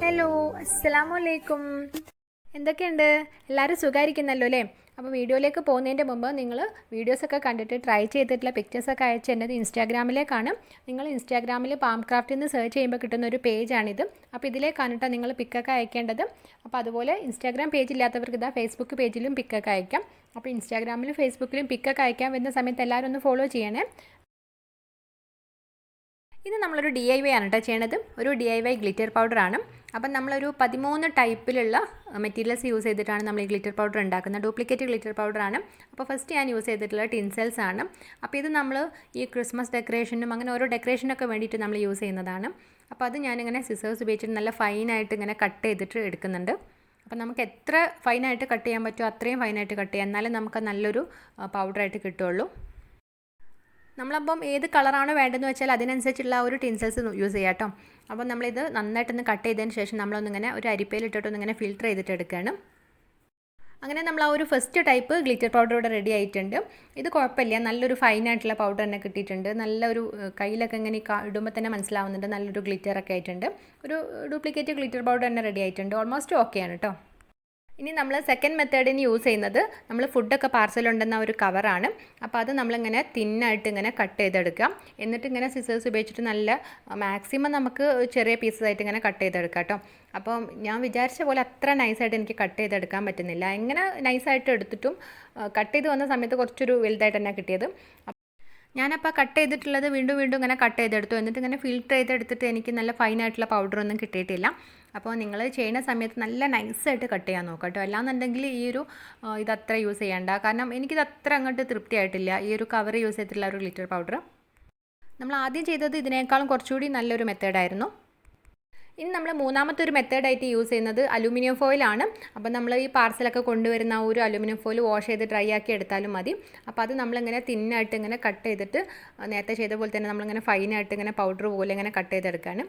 Hello, അസ്സലാമലൈക്കും. എന്തൊക്കെയുണ്ട്? എല്ലാവരും സുഖമായിരിക്കുന്നല്ലോ അല്ലേ? അപ്പോൾ വീഡിയോയിലേക്ക് പോകുന്നതിൻ്റെ മുമ്പ് നിങ്ങൾ വീഡിയോസൊക്കെ കണ്ടിട്ട് ട്രൈ ചെയ്തിട്ടുള്ള പിക്ചേഴ്സൊക്കെ അയച്ചു തന്നത് ഇൻസ്റ്റാഗ്രാമിലേക്കാണ്. നിങ്ങൾ ഇൻസ്റ്റാഗ്രാമിൽ പാംക്രാഫ്റ്റ് എന്ന് സെർച്ച് ചെയ്യുമ്പോൾ കിട്ടുന്ന ഒരു പേജാണിത്. അപ്പോൾ ഇതിലേക്കാണ് കേട്ടോ നിങ്ങൾ പിക്കൊക്കെ അയക്കേണ്ടത്. അപ്പോൾ അതുപോലെ ഇൻസ്റ്റാഗ്രാം പേജ് ഇല്ലാത്തവർക്ക് ഇതാ ഫേസ്ബുക്ക് പേജിലും പിക്കൊക്കെ അയക്കാം. അപ്പോൾ ഇൻസ്റ്റാഗ്രാമിലും ഫേസ്ബുക്കിലും പിക്കൊക്കെ അയക്കാൻ വരുന്ന സമയത്ത് എല്ലാവരും ഒന്ന് ഫോളോ ചെയ്യണേ. ഇത് നമ്മളൊരു DIY ആണ് കേട്ടോ ചെയ്യണത്. ഒരു DIY ഗ്ലിറ്റർ പൗഡറാണ്. അപ്പം നമ്മളൊരു 13 ടൈപ്പിലുള്ള മെറ്റീരിയൽസ് യൂസ് ചെയ്തിട്ടാണ് നമ്മൾ ഈ ഗ്ലിറ്റർ പൗഡർ ഉണ്ടാക്കുന്നത്. ഡ്യൂപ്ലിക്കേറ്റ് ഗ്ലിറ്റർ പൗഡറാണ്. അപ്പോൾ ഫസ്റ്റ് ഞാൻ യൂസ് ചെയ്തിട്ടുള്ള ടിൻസെൽസ് ആണ്. അപ്പോൾ ഇത് നമ്മൾ ഈ ക്രിസ്മസ് ഡെക്കറേഷനും അങ്ങനെ ഓരോ ഡെക്കറേഷനൊക്കെ വേണ്ടിയിട്ട് നമ്മൾ യൂസ് ചെയ്യുന്നതാണ്. അപ്പോൾ അത് ഞാനിങ്ങനെ സിസേഴ്സ് ഉപയോഗിച്ചിട്ട് നല്ല ഫൈനായിട്ട് ഇങ്ങനെ കട്ട് ചെയ്തിട്ട് എടുക്കുന്നുണ്ട്. അപ്പോൾ നമുക്ക് എത്ര ഫൈനായിട്ട് കട്ട് ചെയ്യാൻ പറ്റുമോ അത്രയും ഫൈനായിട്ട് കട്ട് ചെയ്യാം, എന്നാലേ നമുക്ക് നല്ലൊരു പൗഡറായിട്ട് കിട്ടുള്ളൂ. നമ്മളപ്പം ഏത് കളറാണ് വേണ്ടതെന്ന് വെച്ചാൽ അതിനനുസരിച്ചുള്ള ഒരു ടിൻസൽസ് യൂസ് ചെയ്യാം കേട്ടോ. അപ്പം നമ്മളിത് നന്നായിട്ടൊന്ന് കട്ട് ചെയ്തതിന് ശേഷം നമ്മളൊന്നിങ്ങനെ ഒരു അരിപ്പയിലിട്ടിട്ടൊന്നിങ്ങനെ ഫിൽറ്റർ ചെയ്തിട്ട് എടുക്കുകയാണ്. അങ്ങനെ നമ്മൾ ആ ഒരു ഫസ്റ്റ് ടൈപ്പ് ഗ്ലിറ്റർ പൗഡർ ഇവിടെ റെഡി ആയിട്ടുണ്ട്. ഇത് കുഴപ്പമില്ല, നല്ലൊരു ഫൈനായിട്ടുള്ള പൗഡർ തന്നെ കിട്ടിയിട്ടുണ്ട്. നല്ലൊരു കയ്യിലൊക്കെ ഇങ്ങനെ ഇടുമ്പോൾ തന്നെ മനസ്സിലാവുന്നുണ്ട് നല്ലൊരു ഗ്ലിറ്ററൊക്കെ ആയിട്ടുണ്ട്. ഒരു ഡ്യൂപ്ലിക്കേറ്റ് ഗ്ലിറ്റർ പൗഡർ തന്നെ റെഡി ആയിട്ടുണ്ട്. ഓൾമോസ്റ്റ് ഓക്കെയാണ് കേട്ടോ. ഇനി നമ്മൾ സെക്കൻഡ് മെത്തേഡിന് യൂസ് ചെയ്യുന്നത് നമ്മൾ ഫുഡൊക്കെ പാർസലുണ്ടെന്ന ഒരു കവറാണ്. അപ്പോൾ അത് നമ്മളിങ്ങനെ തിന്നായിട്ട് ഇങ്ങനെ കട്ട് ചെയ്തെടുക്കാം. എന്നിട്ട് ഇങ്ങനെ സിസേഴ്സ് ഉപയോഗിച്ചിട്ട് നല്ല മാക്സിമം നമുക്ക് ചെറിയ പീസസ് ആയിട്ട് ഇങ്ങനെ കട്ട് ചെയ്തെടുക്കാം കേട്ടോ. അപ്പോൾ ഞാൻ വിചാരിച്ച പോലെ അത്ര നൈസായിട്ട് എനിക്ക് കട്ട് ചെയ്തെടുക്കാൻ പറ്റുന്നില്ല. എങ്ങനെ നൈസായിട്ട് എടുത്തിട്ടും കട്ട് ചെയ്ത് വന്ന സമയത്ത് കുറച്ചൊരു വലുതായിട്ട് തന്നെ കിട്ടിയത്. ഞാനപ്പോൾ കട്ട് ചെയ്തിട്ടുള്ളത് വീണ്ടും ഇങ്ങനെ കട്ട് ചെയ്തെടുത്തു. എന്നിട്ട് ഇങ്ങനെ ഫിൽറ്റർ ചെയ്തെടുത്തിട്ട് എനിക്ക് നല്ല ഫൈനായിട്ടുള്ള പൗഡറൊന്നും കിട്ടിയിട്ടില്ല. അപ്പോൾ നിങ്ങൾ ചെയ്യുന്ന സമയത്ത് നല്ല നൈസായിട്ട് കട്ട് ചെയ്യാൻ നോക്കാം കേട്ടോ. അല്ലാന്നുണ്ടെങ്കിൽ ഈ ഒരു ഇതത്ര യൂസ് ചെയ്യേണ്ട. കാരണം എനിക്കിത് അത്ര അങ്ങോട്ട് തൃപ്തിയായിട്ടില്ല ഈ ഒരു കവർ യൂസ് ചെയ്തിട്ടുള്ള ഒരു ഗ്ലിറ്റർ പൗഡർ. നമ്മൾ ആദ്യം ചെയ്തത് ഇതിനേക്കാളും കുറച്ചുകൂടി നല്ലൊരു മെത്തേഡായിരുന്നു. ഇനി നമ്മൾ മൂന്നാമത്തെ ഒരു മെത്തേഡായിട്ട് യൂസ് ചെയ്യുന്നത് അലുമിനിയം ഫോയിലാണ്. അപ്പോൾ നമ്മൾ ഈ പാർസലൊക്കെ കൊണ്ടുവരുന്ന ഒരു അലുമിനിയം ഫോയിൽ വാഷ് ചെയ്ത് ഡ്രൈ ആക്കി എടുത്താലും മതി. അപ്പോൾ അത് നമ്മളിങ്ങനെ തിന്നായിട്ട് ഇങ്ങനെ കട്ട് ചെയ്തിട്ട് നേരത്തെ ചെയ്ത പോലെ തന്നെ നമ്മളിങ്ങനെ ഫൈനായിട്ട് ഇങ്ങനെ പൗഡർ പോലെ ഇങ്ങനെ കട്ട് ചെയ്തെടുക്കുകയാണ്.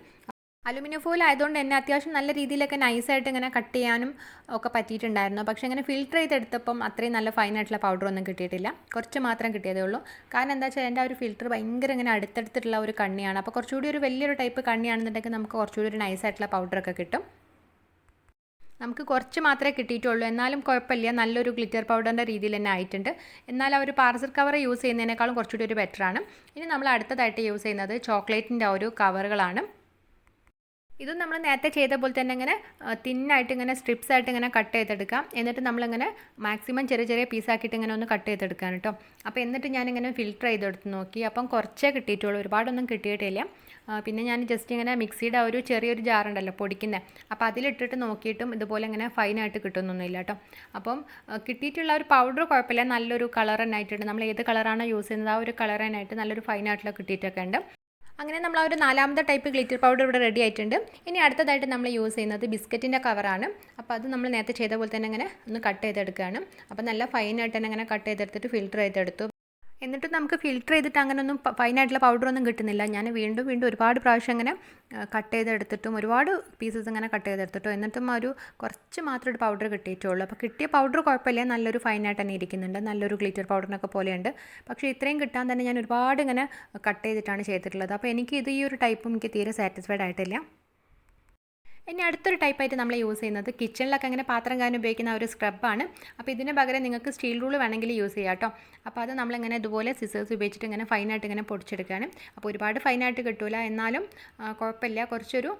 അലുമിനിയം ഫോയിൽ ആയതുകൊണ്ട് തന്നെ അത്യാവശ്യം നല്ല രീതിയിലൊക്കെ നൈസായിട്ട് ഇങ്ങനെ കട്ട് ചെയ്യാനും ഒക്കെ പറ്റിയിട്ടുണ്ടായിരുന്നു. പക്ഷേ ഇങ്ങനെ ഫിൽറ്റർ ചെയ്തെടുത്തപ്പം അത്രയും നല്ല ഫൈനായിട്ടുള്ള പൗഡറൊന്നും കിട്ടിയിട്ടില്ല. കുറച്ച് മാത്രം കിട്ടിയതേ ഉള്ളൂ. കാരണം എന്താ വെച്ചാൽ എൻ്റെ ആ ഒരു ഫിൽറ്റർ ഭയങ്കര ഇങ്ങനെ അടുത്തടുത്തിട്ടുള്ള ഒരു കണ്ണിയാണ്. അപ്പോൾ കുറച്ചുകൂടി ഒരു വലിയൊരു ടൈപ്പ് കണ്ണിയാണെന്നുണ്ടെങ്കിൽ നമുക്ക് കുറച്ചുകൂടി ഒരു നൈസായിട്ടുള്ള പൗഡറൊക്കെ കിട്ടും. നമുക്ക് കുറച്ച് മാത്രമേ കിട്ടിയിട്ടുള്ളൂ. എന്നാലും കുഴപ്പമില്ല, നല്ലൊരു ഗ്ലിറ്റർ പൗഡറിൻ്റെ രീതിയിൽ തന്നെ ആയിട്ടുണ്ട്. എന്നാൽ ആ ഒരു പാർസൽ കവർ യൂസ് ചെയ്യുന്നതിനേക്കാളും കുറച്ചുകൂടി ഒരു ബെറ്ററാണ്. ഇനി നമ്മൾ അടുത്തതായിട്ട് യൂസ് ചെയ്യുന്നത് ചോക്ലേറ്റിൻ്റെ ഒരു കവറുകളാണ്. ഇതും നമ്മൾ നേരത്തെ ചെയ്ത പോലെ തന്നെ ഇങ്ങനെ തിന്നായിട്ട് ഇങ്ങനെ സ്ട്രിപ്സ് ആയിട്ട് ഇങ്ങനെ കട്ട് ചെയ്തെടുക്കാം. എന്നിട്ട് നമ്മളിങ്ങനെ മാക്സിമം ചെറിയ പീസാക്കിയിട്ട് ഇങ്ങനെ ഒന്ന് കട്ട് ചെയ്തെടുക്കാം കേട്ടോ. അപ്പോൾ എന്നിട്ട് ഞാനിങ്ങനെ ഫിൽറ്റർ ചെയ്തെടുത്ത് നോക്കി. അപ്പം കുറച്ചേ കിട്ടിയിട്ടുള്ളൂ, ഒരുപാടൊന്നും കിട്ടിയിട്ടില്ല. പിന്നെ ഞാൻ ജസ്റ്റ് ഇങ്ങനെ മിക്സിയുടെ ഒരു ചെറിയൊരു ജാറുണ്ടല്ലോ പൊടിക്കുന്നത്, അപ്പോൾ അതിലിട്ടിട്ട് നോക്കിയിട്ടും ഇതുപോലെ ഇങ്ങനെ ഫൈനായിട്ട് കിട്ടുന്നൊന്നുമില്ല കേട്ടോ. അപ്പം കിട്ടിയിട്ടുള്ള ഒരു പൗഡർ കുഴപ്പമില്ല, നല്ലൊരു കളർ തന്നെ ആയിട്ടുണ്ട്. നമ്മൾ ഏത് കളറാണോ യൂസ് ചെയ്യുന്നത് ആ ഒരു കളർ തന്നെയായിട്ട് നല്ലൊരു ഫൈനായിട്ടുള്ള കിട്ടിയിട്ടൊക്കെ ഉണ്ട്. അങ്ങനെ നമ്മൾ ആ ഒരു നാലാമത്തെ ടൈപ്പ് ഗ്ലിറ്റർ പൗഡർ ഇവിടെ റെഡി ആയിട്ടുണ്ട്. ഇനി അടുത്തതായിട്ട് നമ്മൾ യൂസ് ചെയ്യുന്നത് ബിസ്ക്കറ്റിൻ്റെ കവറാണ്. അപ്പോൾ അത് നമ്മൾ നേരത്തെ ചെയ്ത പോലെ തന്നെ ഇങ്ങനെ ഒന്ന് കട്ട് ചെയ്തെടുക്കുകയാണ്. അപ്പോൾ നല്ല ഫൈനായിട്ട് തന്നെ ഇങ്ങനെ കട്ട് ചെയ്തെടുത്തിട്ട് ഫിൽറ്റർ ചെയ്തെടുത്തു. എന്നിട്ട് നമുക്ക് ഫിൽറ്റർ ചെയ്തിട്ട് അങ്ങനെയൊന്നും ഫൈനായിട്ടുള്ള പൗഡറൊന്നും കിട്ടുന്നില്ല. ഞാൻ വീണ്ടും ഒരുപാട് പ്രാവശ്യം ഇങ്ങനെ കട്ട് ചെയ്തെടുത്തിട്ടും ഒരുപാട് പീസസ് ഇങ്ങനെ കട്ട് ചെയ്തെടുത്തിട്ടും എന്നിട്ടും ഒരു കുറച്ച് മാത്രം ഒരു പൗഡർ കിട്ടിയിട്ടുള്ളൂ. അപ്പോൾ കിട്ടിയ പൗഡർ കുഴപ്പമില്ല, നല്ലൊരു ഫൈനായിട്ട് തന്നെ ഇരിക്കുന്നുണ്ട്, നല്ലൊരു ഗ്ലിറ്റർ പൗഡറിനൊക്കെ പോലെയുണ്ട്. പക്ഷേ ഇത്രയും കിട്ടാൻ തന്നെ ഞാൻ ഒരുപാട് ഇങ്ങനെ കട്ട് ചെയ്തിട്ടാണ് ചെയ്തിട്ടുള്ളത്. അപ്പോൾ എനിക്ക് ഇത് ഈ ഒരു ടൈപ്പും എനിക്ക് തീരെ സാറ്റിസ്ഫൈഡ് ആയിട്ടില്ല. ഇനി അടുത്തൊരു ടൈപ്പായിട്ട് നമ്മൾ യൂസ് ചെയ്യുന്നത് കിച്ചണിലൊക്കെ അങ്ങനെ പാത്രം കഴുകാൻ ഉപയോഗിക്കുന്ന ഒരു സ്ക്രബാണ്. അപ്പോൾ ഇതിന് പകരം നിങ്ങൾക്ക് സ്റ്റീൽ റൂൾ വേണമെങ്കിൽ യൂസ് ചെയ്യാം കേട്ടോ. അപ്പോൾ അത് നമ്മളിങ്ങനെ ഇതുപോലെ സിസേഴ്സ് ഉപയോഗിച്ചിട്ട് ഇങ്ങനെ ഫൈനായിട്ട് ഇങ്ങനെ പൊടിച്ചെടുക്കുകയാണ്. അപ്പോൾ ഒരുപാട് ഫൈനായിട്ട് കിട്ടില്ല, എന്നാലും കുഴപ്പമില്ല, കുറച്ചൊരു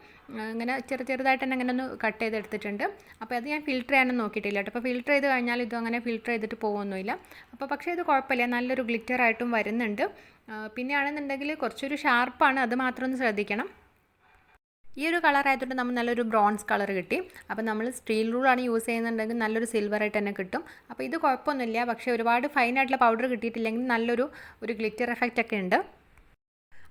ഇങ്ങനെ ചെറുതായിട്ട് തന്നെ ഇങ്ങനെ ഒന്ന് കട്ട് ചെയ്തെടുത്തിട്ടുണ്ട്. അപ്പോൾ അത് ഞാൻ ഫിൽറ്റർ ചെയ്യാനൊന്നും നോക്കിയിട്ടില്ല കേട്ടോ. അപ്പോൾ ഫിൽറ്റർ ചെയ്ത് കഴിഞ്ഞാൽ ഇതും അങ്ങനെ ഫിൽറ്റർ ചെയ്തിട്ട് പോകുമൊന്നുമില്ല. അപ്പോൾ പക്ഷേ ഇത് കുഴപ്പമില്ല, നല്ലൊരു ഗ്ലിറ്ററായിട്ടും വരുന്നുണ്ട്. പിന്നെ ആണെന്നുണ്ടെങ്കിൽ കുറച്ചൊരു ഷാർപ്പാണ്, അത് മാത്രം ഒന്ന് ശ്രദ്ധിക്കണം. ഈ ഒരു കളർ ആയതുകൊണ്ട് നമ്മൾ നല്ലൊരു ബ്രോൺസ് കളർ കിട്ടി. അപ്പോൾ നമ്മൾ സ്റ്റീൽ റൂളാണ് യൂസ് ചെയ്യുന്നുണ്ടെങ്കിൽ നല്ലൊരു സിൽവറായിട്ട് തന്നെ കിട്ടും. അപ്പോൾ ഇത് കുഴപ്പമൊന്നുമില്ല, പക്ഷേ ഒരുപാട് ഫൈനായിട്ടുള്ള പൗഡർ കിട്ടിയിട്ടില്ലെങ്കിൽ നല്ലൊരു ഗ്ലിറ്റർ എഫക്റ്റ് ഒക്കെ ഉണ്ട്.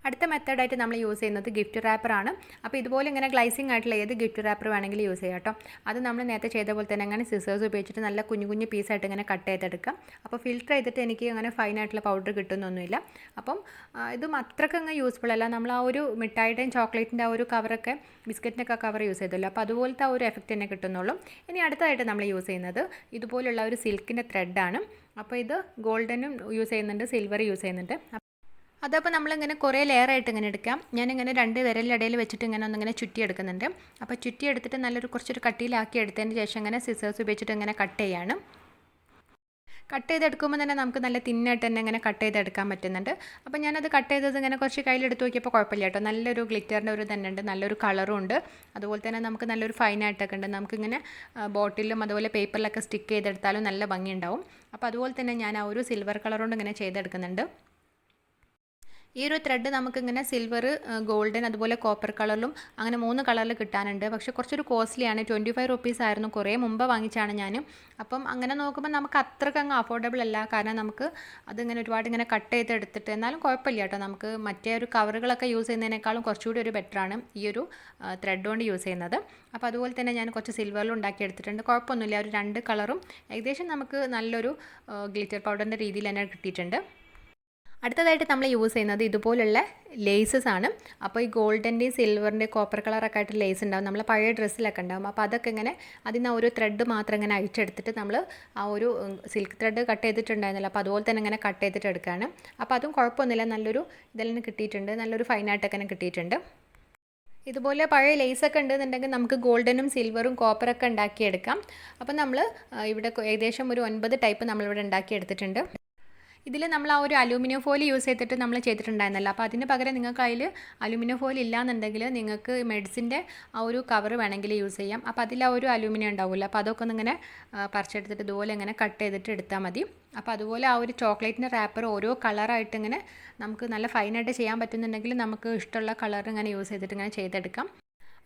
അടുത്ത മെത്തേഡായിട്ട് നമ്മൾ യൂസ് ചെയ്യുന്നത് ഗിഫ്റ്റ് റാപ്പറാണ്. അപ്പോൾ ഇതുപോലെ ഇങ്ങനെ ഗ്ലൈസിങ് ആയിട്ടുള്ള ഏത് ഗിഫ്റ്റ് റാപ്പർ വേണമെങ്കിലും യൂസ് ചെയ്യാം കേട്ടോ. അത് നമ്മൾ നേരത്തെ ചെയ്ത പോലെ തന്നെ അങ്ങനെ സിസേഴ്സ് ഉപയോഗിച്ചിട്ട് നല്ല കുഞ്ഞു പീസായിട്ട് ഇങ്ങനെ കട്ട് ചെയ്തെടുക്കാം. അപ്പോൾ ഫിൽറ്റർ ചെയ്തിട്ട് എനിക്ക് അങ്ങനെ ഫൈനായിട്ടുള്ള പൗഡർ കിട്ടുന്നൊന്നുമില്ല. അപ്പം ഇതും അത്രയ്ക്ക് അങ്ങ് യൂസ്ഫുൾ അല്ല. നമ്മൾ ആ ഒരു മിഠായിയുടെയും ചോക്ലേറ്റിൻ്റെ ആ ഒരു കവറൊക്കെ ബിസ്ക്കറ്റിൻ്റെ ഒക്കെ കവർ യൂസ് ചെയ്തല്ലോ, അപ്പോൾ അതുപോലത്തെ ആ ഒരു എഫക്റ്റ് തന്നെ കിട്ടുന്നുള്ളൂ. ഇനി അടുത്തതായിട്ട് നമ്മൾ യൂസ് ചെയ്യുന്നത് ഇതുപോലുള്ള ഒരു സിൽക്കിൻ്റെ ത്രെഡാണ്. അപ്പോൾ ഇത് ഗോൾഡനും യൂസ് ചെയ്യുന്നുണ്ട്, സിൽവർ യൂസ് ചെയ്യുന്നുണ്ട്. അതപ്പോൾ നമ്മളിങ്ങനെ കുറേ ലെയറായിട്ട് ഇങ്ങനെ എടുക്കാം. ഞാനിങ്ങനെ 2 വിരലിടയിൽ വെച്ചിട്ട് ഇങ്ങനെ ഒന്നിങ്ങനെ ചുറ്റിയെടുക്കുന്നുണ്ട്. അപ്പോൾ ചുറ്റിയെടുത്തിട്ട് കുറച്ചൊരു കട്ടിയിലാക്കി എടുത്തതിന് ശേഷം ഇങ്ങനെ സിസേഴ്സ് ഉപയോഗിച്ചിട്ട് ഇങ്ങനെ കട്ട് ചെയ്യാണ്. കട്ട് ചെയ്തെടുക്കുമ്പോൾ തന്നെ നമുക്ക് നല്ല തിന്നായിട്ട് തന്നെ ഇങ്ങനെ കട്ട് ചെയ്തെടുക്കാൻ പറ്റുന്നുണ്ട്. അപ്പോൾ ഞാനത് കട്ട് ചെയ്തത് ഇങ്ങനെ കുറച്ച് കയ്യിലെടുത്ത് നോക്കിയപ്പോൾ കുഴപ്പമില്ല കേട്ടോ. നല്ലൊരു ഗ്ലിറ്ററിൻ്റെ ഒരു തന്നെ ഉണ്ട്, നല്ലൊരു കളറും ഉണ്ട്. അതുപോലെ തന്നെ നമുക്ക് നല്ലൊരു ഫൈനായിട്ടൊക്കെ ഉണ്ട്. നമുക്കിങ്ങനെ ബോട്ടിലും അതുപോലെ പേപ്പറിലൊക്കെ സ്റ്റിക്ക് ചെയ്തെടുത്താലും നല്ല ഭംഗിയുണ്ടാവും. അപ്പോൾ അതുപോലെ തന്നെ ഞാൻ ആ ഒരു സിൽവർ കളർ കൊണ്ട് ഇങ്ങനെ ചെയ്തെടുക്കുന്നുണ്ട്. ഈ ഒരു ത്രെഡ് നമുക്കിങ്ങനെ സിൽവർ, ഗോൾഡൻ അതുപോലെ കോപ്പർ കളറിലും അങ്ങനെ 3 കളറിൽ കിട്ടാനുണ്ട്. പക്ഷേ കുറച്ചൊരു കോസ്റ്റ്ലിയാണ്. 25 റുപ്പീസ് ആയിരുന്നു. കുറേ മുമ്പ് വാങ്ങിച്ചാണ് ഞാൻ. അപ്പം അങ്ങനെ നോക്കുമ്പോൾ നമുക്ക് അത്രയ്ക്ക് അങ്ങ് അഫോർഡബിൾ അല്ല. കാരണം നമുക്ക് അതിങ്ങനെ ഒരുപാട് ഇങ്ങനെ കട്ട് ചെയ്തെടുത്തിട്ട്, എന്നാലും കുഴപ്പമില്ല കേട്ടോ. നമുക്ക് മറ്റേ ഒരു കവറുകളൊക്കെ യൂസ് ചെയ്യുന്നതിനേക്കാളും കുറച്ചുകൂടി ഒരു ബെറ്ററാണ് ഈ ഒരു ത്രെഡ് കൊണ്ട് യൂസ് ചെയ്യുന്നത്. അപ്പോൾ അതുപോലെ തന്നെ ഞാൻ കുറച്ച് സിൽവറിലും ഉണ്ടാക്കിയെടുത്തിട്ടുണ്ട്. കുഴപ്പമൊന്നുമില്ല. ഒരു 2 കളറും ഏകദേശം നമുക്ക് നല്ലൊരു ഗ്ലിറ്റർ പൗഡറിൻ്റെ രീതിയിൽ തന്നെ കിട്ടിയിട്ടുണ്ട്. അടുത്തതായിട്ട് നമ്മൾ യൂസ് ചെയ്യുന്നത് ഇതുപോലുള്ള ലേസസ് ആണ്. അപ്പോൾ ഈ ഗോൾഡൻ്റെയും സിൽവറിൻ്റെയും കോപ്പർ കളറൊക്കെ ആയിട്ട് ലേസ് ഉണ്ടാവും, നമ്മൾ പഴയ ഡ്രസ്സിലൊക്കെ ഉണ്ടാവും. അപ്പോൾ അതൊക്കെ ഇങ്ങനെ അതിന് ഒരു ത്രെഡ് മാത്രം ഇങ്ങനെ അഴിച്ചെടുത്തിട്ട് നമ്മൾ ആ ഒരു സിൽക്ക് ത്രെഡ് കട്ട് ചെയ്തിട്ടുണ്ടായിരുന്നല്ലോ, അപ്പോൾ അതുപോലെ തന്നെ ഇങ്ങനെ കട്ട് ചെയ്തിട്ട് എടുക്കുകയാണ്. അപ്പോൾ അതും കുഴപ്പമൊന്നുമില്ല, നല്ലൊരു ഇതെല്ലാം കിട്ടിയിട്ടുണ്ട്, നല്ലൊരു ഫൈനായിട്ടൊക്കെ തന്നെ കിട്ടിയിട്ടുണ്ട്. ഇതുപോലെ പഴയ ലേസൊക്കെ ഉണ്ടെന്നുണ്ടെങ്കിൽ നമുക്ക് ഗോൾഡനും സിൽവറും കോപ്പറൊക്കെ ഉണ്ടാക്കിയെടുക്കാം. അപ്പോൾ നമ്മൾ ഇവിടെ ഏകദേശം ഒരു 9 ടൈപ്പ് നമ്മളിവിടെ ഉണ്ടാക്കിയെടുത്തിട്ടുണ്ട്. ഇതിൽ നമ്മൾ ആ ഒരു അലൂമിനിയം ഫോയിൽ യൂസ് ചെയ്തിട്ട് നമ്മൾ ചെയ്തിട്ടുണ്ടായിരുന്നല്ലോ. അപ്പോൾ അതിന് പകരം നിങ്ങൾക്ക് അതിൽ അലൂമിനിയം ഫോയിൽ ഇല്ലയെന്നുണ്ടെങ്കിൽ നിങ്ങൾക്ക് മെഡിസിൻ്റെ ആ ഒരു കവർ വേണമെങ്കിൽ യൂസ് ചെയ്യാം. അപ്പോൾ അതിൽ ആ ഒരു അലൂമിനിയം ഉണ്ടാവില്ല. അപ്പോൾ അതൊക്കെ ഒന്നിങ്ങനെ പറിച്ചെടുത്തിട്ട് ഇതുപോലെ ഇങ്ങനെ കട്ട് ചെയ്തിട്ട് എടുത്താൽ മതി. അപ്പോൾ അതുപോലെ ആ ഒരു ചോക്ലേറ്റിൻ്റെ റാപ്പർ ഓരോ കളറായിട്ട് ഇങ്ങനെ നമുക്ക് നല്ല ഫൈനായിട്ട് ചെയ്യാൻ പറ്റുന്നുണ്ടെങ്കിൽ നമുക്ക് ഇഷ്ടമുള്ള കളർ ഇങ്ങനെ യൂസ് ചെയ്തിട്ട് ഇങ്ങനെ ചെയ്തെടുക്കാം.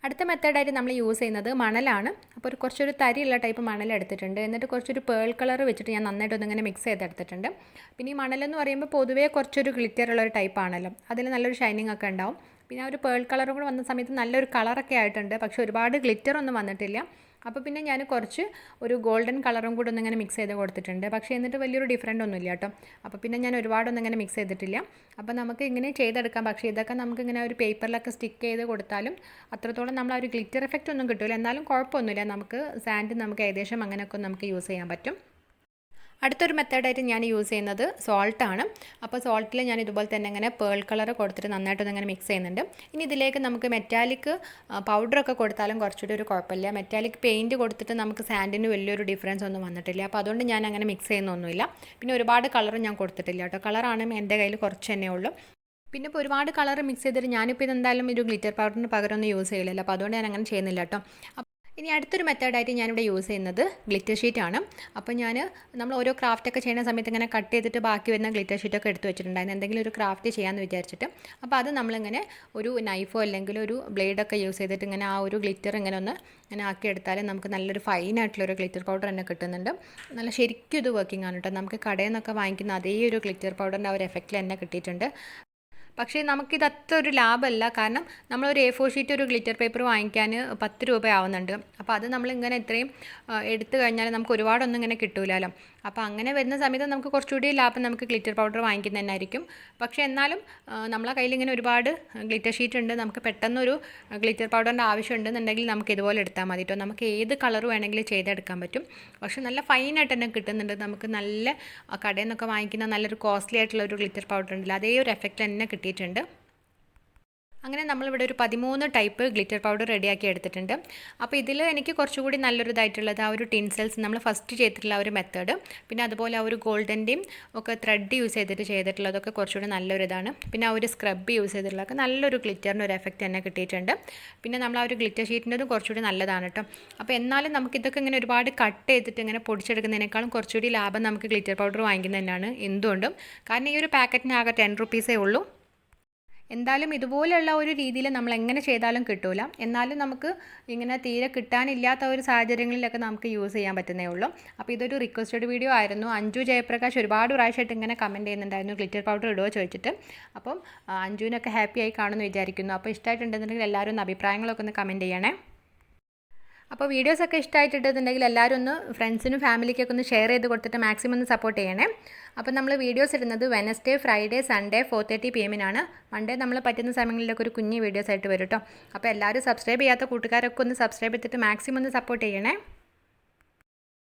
അടുത്ത മെത്തേഡായിട്ട് നമ്മൾ യൂസ് ചെയ്യുന്നത് മണലാണ്. അപ്പോൾ കുറച്ചൊരു തരിയുള്ള ടൈപ്പ് മണൽ എടുത്തിട്ടുണ്ട്. എന്നിട്ട് കുറച്ചൊരു പേൾ കളർ വെച്ചിട്ട് ഞാൻ നന്നായിട്ടൊന്നിങ്ങനെ മിക്സ് ചെയ്തെടുത്തിട്ടുണ്ട്. പിന്നെ ഈ മണലെന്ന് പറയുമ്പോൾ പൊതുവേ കുറച്ചൊരു ഗ്ലിറ്ററുള്ളൊരു ടൈപ്പാണല്ലോ, അതിൽ നല്ലൊരു ഷൈനിങ് ഒക്കെ ഉണ്ടാവും. പിന്നെ ആ ഒരു പേൾ കളറും കൂടെ വന്ന സമയത്ത് നല്ലൊരു കളറൊക്കെ ആയിട്ടുണ്ട്. പക്ഷേ ഒരുപാട് ഗ്ലിറ്ററൊന്നും വന്നിട്ടില്ല. അപ്പോൾ പിന്നെ ഞാൻ കുറച്ച് ഒരു ഗോൾഡൻ കളറും കൂടെ ഒന്നിങ്ങനെ മിക്സ് ചെയ്ത് കൊടുത്തിട്ടുണ്ട്. പക്ഷേ എന്നിട്ട് വലിയൊരു ഡിഫറൻറ്റ് ഒന്നുമില്ല കേട്ടോ. അപ്പോൾ പിന്നെ ഞാൻ ഒരുപാടൊന്നും ഇങ്ങനെ മിക്സ് ചെയ്തിട്ടില്ല. അപ്പോൾ നമുക്ക് ഇങ്ങനെ ചെയ്തെടുക്കാം. പക്ഷേ ഇതൊക്കെ നമുക്കിങ്ങനെ ഒരു പേപ്പറിലൊക്കെ സ്റ്റിക്ക് ചെയ്ത് കൊടുത്താലും അത്രത്തോളം നമ്മൾ ആ ഒരു ഗ്ലിറ്റർ എഫക്റ്റ് ഒന്നും കിട്ടില്ല. എന്നാലും കുഴപ്പമൊന്നുമില്ല, നമുക്ക് സാൻഡ് നമുക്ക് ഏകദേശം അങ്ങനെയൊക്കെ നമുക്ക് യൂസ് ചെയ്യാൻ പറ്റും. അടുത്തൊരു മെത്തേഡായിട്ട് ഞാൻ യൂസ് ചെയ്യുന്നത് സോൾട്ടാണ്. അപ്പോൾ സോൾട്ടിൽ ഞാൻ ഇതുപോലെ തന്നെ ഇങ്ങനെ പേൾ കളർ കൊടുത്തിട്ട് നന്നായിട്ടൊന്ന് ഇങ്ങനെ മിക്സ് ചെയ്യുന്നുണ്ട്. ഇനി ഇതിലേക്ക് നമുക്ക് മെറ്റാലിക് പൗഡറൊക്കെ കൊടുത്താലും കുറച്ചുകൂടി ഒരു കുഴപ്പമില്ല. മെറ്റാലിക് പെയിൻറ്റ് കൊടുത്തിട്ട് നമുക്ക് സാൻഡിന് വലിയൊരു ഡിഫറൻസ് ഒന്നും വന്നിട്ടില്ല. അപ്പോൾ അതുകൊണ്ട് ഞാൻ അങ്ങനെ മിക്സ് ചെയ്യുന്നൊന്നുമില്ല. പിന്നെ ഒരുപാട് കളറും ഞാൻ കൊടുത്തിട്ടില്ല കേട്ടോ. കളറാണ് എൻ്റെ കയ്യിൽ കുറച്ച് തന്നെ ഉള്ളൂ. പിന്നെ ഇപ്പോൾ ഒരുപാട് കളർ മിക്സ് ചെയ്തിട്ട് ഞാനിപ്പോൾ ഇതെന്തായാലും ഒരു ഗ്ലിറ്റർ പൗഡറിന് പകരം ഒന്നും യൂസ് ചെയ്യില്ലല്ലോ. അപ്പോൾ അതുകൊണ്ട് ഞാൻ അങ്ങനെ ചെയ്യുന്നില്ല കേട്ടോ. ഇനി അടുത്തൊരു മെത്തേഡായിട്ട് ഞാനിവിടെ യൂസ് ചെയ്യുന്നത് ഗ്ലിറ്റർ ഷീറ്റാണ്. അപ്പോൾ നമ്മൾ ഓരോ ക്രാഫ്റ്റൊക്കെ ചെയ്യുന്ന സമയത്ത് ഇങ്ങനെ കട്ട് ചെയ്തിട്ട് ബാക്കി വരുന്ന ഗ്ലിറ്റർ ഷീറ്റൊക്കെ എടുത്ത് വെച്ചിട്ടുണ്ടായിരുന്നു, എന്തെങ്കിലും ഒരു ക്രാഫ്റ്റ് ചെയ്യാമെന്ന് വിചാരിച്ചിട്ട്. അപ്പോൾ അത് നമ്മളിങ്ങനെ ഒരു നൈഫോ അല്ലെങ്കിൽ ഒരു ബ്ലേഡൊക്കെ യൂസ് ചെയ്തിട്ട് ഇങ്ങനെ ആ ഒരു ഗ്ലിറ്റർ ഇങ്ങനെ ആക്കിയെടുത്താൽ നമുക്ക് നല്ലൊരു ഫൈനായിട്ടുള്ളൊരു ഗ്ലിറ്റർ പൗഡർ തന്നെ കിട്ടുന്നുണ്ട്. നല്ല ശരിക്കും ഇത് വർക്കിംഗ് ആണ് കേട്ടോ. നമുക്ക് കടയിൽ നിന്നൊക്കെ വാങ്ങിക്കുന്ന അതേ ഒരു ഗ്ലിറ്റർ പൗഡറിൻ്റെ ആ ഒരു എഫക്റ്റിൽ തന്നെ കിട്ടിയിട്ടുണ്ട്. പക്ഷേ നമുക്കിത് അത്ര ഒരു ലാഭമല്ല. കാരണം നമ്മളൊരു A4 ഷീറ്റ് ഒരു ഗ്ലിറ്റർ പേപ്പർ വാങ്ങിക്കാൻ 10 രൂപ ആവുന്നുണ്ട്. അപ്പോൾ അത് നമ്മളിങ്ങനെ ഇത്രയും എടുത്തു കഴിഞ്ഞാൽ നമുക്ക് ഒരുപാടൊന്നും ഇങ്ങനെ കിട്ടൂലല്ലോ. അപ്പോൾ അങ്ങനെ വരുന്ന സമയത്ത് നമുക്ക് കുറച്ചുകൂടി ലാഭം നമുക്ക് ഗ്ലിറ്റർ പൗഡർ വാങ്ങിക്കുന്നത് തന്നെ ആയിരിക്കും. പക്ഷേ എന്നാലും നമ്മളെ കയ്യിൽ ഇങ്ങനെ ഒരുപാട് ഗ്ലിറ്റർ ഷീറ്റ് ഉണ്ട്, നമുക്ക് പെട്ടെന്നൊരു ഗ്ലിറ്റർ പൗഡറിൻ്റെ ആവശ്യം ഉണ്ടെന്നുണ്ടെങ്കിൽ നമുക്ക് ഇതുപോലെ എടുത്താൽ മതി കേട്ടോ. നമുക്ക് ഏത് കളർ വേണമെങ്കിലും ചെയ്തെടുക്കാൻ പറ്റും. പക്ഷേ നല്ല ഫൈനായിട്ട് തന്നെ കിട്ടുന്നുണ്ട്. നമുക്ക് നല്ല കടയിൽ നിന്നൊക്കെ വാങ്ങിക്കുന്ന നല്ലൊരു കോസ്റ്റ്ലി ആയിട്ടുള്ള ഒരു ഗ്ലിറ്റർ പൗഡർ ഉണ്ടല്ലോ, അതേ ഒരു എഫക്റ്റ് തന്നെ കിട്ടിയിട്ടുണ്ട്. അങ്ങനെ നമ്മളിവിടെ ഒരു 13 ടൈപ്പ് ഗ്ലിറ്റർ പൗഡർ റെഡിയാക്കി എടുത്തിട്ടുണ്ട്. അപ്പോൾ ഇതിൽ എനിക്ക് കുറച്ചുകൂടി നല്ലൊരു ഇതായിട്ടുള്ളത് ആ ഒരു ടിൻസെൽസ് നമ്മൾ ഫസ്റ്റ് ചെയ്തിട്ടുള്ള ആ ഒരു മെത്തേഡ്, പിന്നെ അതുപോലെ ആ ഒരു ഗോൾഡൻ്റെയും ഒക്കെ ത്രെഡ് യൂസ് ചെയ്തിട്ടുള്ളതൊക്കെ കുറച്ചുകൂടി നല്ലൊരു ഇതാണ്. പിന്നെ ആ ഒരു സ്ക്രബ് യൂസ് ചെയ്തിട്ടുള്ളതൊക്കെ നല്ലൊരു ഗ്ലിറ്ററിൻ്റെ ഒരു എഫക്റ്റ് തന്നെ കിട്ടിയിട്ടുണ്ട്. പിന്നെ നമ്മൾ ആ ഒരു ഗ്ലിറ്റർ ഷീറ്റിൻ്റെതും കുറച്ചുകൂടി നല്ലതാണ് കേട്ടോ. അപ്പോൾ എന്നാലും നമുക്കിതൊക്കെ ഇങ്ങനെ ഒരുപാട് കട്ട് ചെയ്തിട്ട് ഇങ്ങനെ പൊടിച്ചെടുക്കുന്നതിനേക്കാളും കുറച്ചുകൂടി ലാഭം നമുക്ക് ഗ്ലിറ്റർ പൗഡർ വാങ്ങിക്കുന്നത് തന്നെയാണ് എന്തുകൊണ്ടും. കാരണം ഈ ഒരു പാക്കറ്റിന് ആകെ 10 റുപ്പീസേ ഉള്ളൂ. എന്തായാലും ഇതുപോലെയുള്ള ഒരു രീതിയിൽ നമ്മൾ എങ്ങനെ ചെയ്താലും കിട്ടില്ല. എന്നാലും നമുക്ക് ഇങ്ങനെ തീരെ കിട്ടാനില്ലാത്ത ഒരു സാഹചര്യങ്ങളിലൊക്കെ നമുക്ക് യൂസ് ചെയ്യാൻ പറ്റുന്നേ ഉള്ളൂ. അപ്പോൾ ഇതൊരു റിക്വസ്റ്റഡ് വീഡിയോ ആയിരുന്നു. അഞ്ജു ജയപ്രകാശ് ഒരുപാട് പ്രാവശ്യമായിട്ട് ഇങ്ങനെ കമൻറ്റ് ചെയ്യുന്നുണ്ടായിരുന്നു ഗ്ലിറ്റർ പൗഡർ ഇടുമോ ചോദിച്ചിട്ട്. അപ്പം അഞ്ജുവിനൊക്കെ ഹാപ്പി ആയി കാണുമെന്ന് വിചാരിക്കുന്നു. അപ്പോൾ ഇഷ്ടമായിട്ടുണ്ടെന്നുണ്ടെങ്കിൽ എല്ലാവരും ഒന്ന് അഭിപ്രായങ്ങളൊക്കെ ഒന്ന് കമൻറ്റ് ചെയ്യണേ. അപ്പോൾ വീഡിയോസൊക്കെ ഇഷ്ടമായിട്ടുണ്ടെന്നുണ്ടെങ്കിൽ എല്ലാവരും ഒന്ന് ഫ്രണ്ട്സിനും ഫാമിലിക്കൊക്കെ ഒന്ന് ഷെയർ ചെയ്ത് കൊടുത്തിട്ട് മാക്സിമം ഒന്ന് സപ്പോർട്ട് ചെയ്യണേ. അപ്പോൾ നമ്മൾ വീഡിയോസ് ഇടുന്നത് Wednesday, Friday, Sunday 4:30 PM Monday നമ്മൾ പറ്റുന്ന സമയങ്ങളിലൊക്കെ ഒരു കുഞ്ഞ് വീഡിയോസ് ആയിട്ട് വരും കേട്ടോ. അപ്പോൾ എല്ലാവരും സബ്സ്ക്രൈബ് ചെയ്യാത്ത കൂട്ടുകാരൊക്കെ ഒന്ന് സബ്സ്ക്രൈബ് ചെയ്തിട്ട് മാക്സിമം ഒന്ന് സപ്പോർട്ട് ചെയ്യണേ.